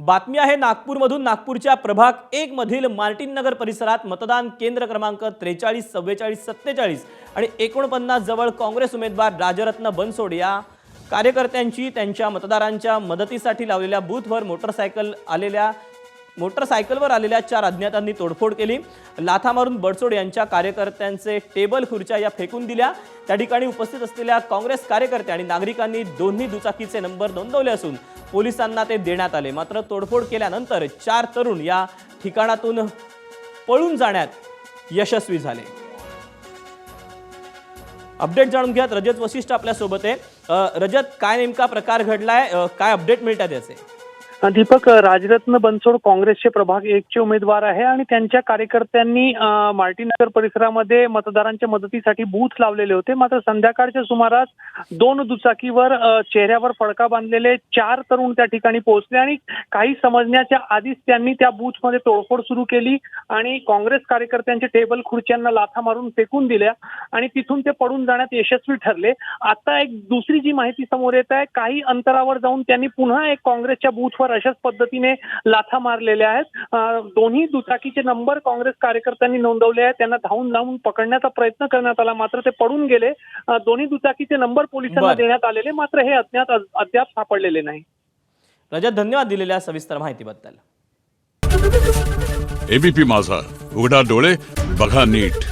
बातमी आहे नागपूरमधून। नागपूरच्या प्रभाग 1 मधील मार्टिन नगर परिसरात मतदान केंद्र क्रमांक 43, 44, 47 आणि 49 जवळ काँग्रेस उमेदवार राजरत्न बनसोड या कार्यकर्त्यांची त्यांच्या मतदारांच्या मदतीसाठी लावलेल्या बूथवर मोटरसायकलवर आलेल्या 4 अज्ञातांनी तोडफोड केली। लाथा मारून बनसोड यांच्या कार्यकर्त्यांचे टेबल खुर्च्या या फेकून दिल्या। त्या ठिकाणी उपस्थित असलेल्या काँग्रेस कार्यकर्ते आणि नागरिकांनी दोन्ही दुचाकीचे नंबर नोंदवले असून पोलिसांना ते देण्यात आले। मात्र तोडफोड केल्यानंतर 4 तरुण या ठिकाणातून पळून जाण्यात यशस्वी झाले। अपडेट जाणून घ्या, रजत वशिष्ठ आपल्या सोबत आहे। रजत, काय नेमका प्रकार घडलाय, काय अपडेट मिळतात याचे? दीपक, राजरत्न बनसोड काँग्रेसचे प्रभाग 1 चे उमेदवार आहे आणि त्यांच्या कार्यकर्त्यांनी मार्टिनगर परिसरामध्ये मतदारांच्या मदतीसाठी बूथ लावलेले होते। मात्र संध्याकाळच्या सुमारास 2 दुचाकीवर चेहऱ्यावर फडका बांधलेले 4 तरुण त्या ठिकाणी पोहोचले आणि काही समजण्याच्या आधीच त्यांनी त्या बूथमध्ये तोडफोड सुरू केली आणि काँग्रेस कार्यकर्त्यांचे टेबल खुर्च्यांना लाथा मारून फेकून दिल्या आणि तिथून ते पडून जाण्यात यशस्वी ठरले। आता एक दुसरी जी माहिती समोर येत आहे, काही अंतरावर जाऊन त्यांनी पुन्हा एक काँग्रेसच्या बूथवर अशाच पद्धतीने लाथा मारलेल्या आहेत। दोन्ही दुचाकीचे नंबर काँग्रेस कार्यकर्त्यांनी नोंदवले आहेत। त्यांना धावून जाऊन पकडण्याचा प्रयत्न करण्यात आला, मात्र ते पडून गेले। दोन्ही दुचाकीचे नंबर पोलिसांना देण्यात आलेले, मात्र हे अद्याप सापडलेले नाही। रजत, धन्यवाद दिलेल्या सविस्तर माहितीबद्दल। एबीपी माझा, उघडा डोळे बघा नीट।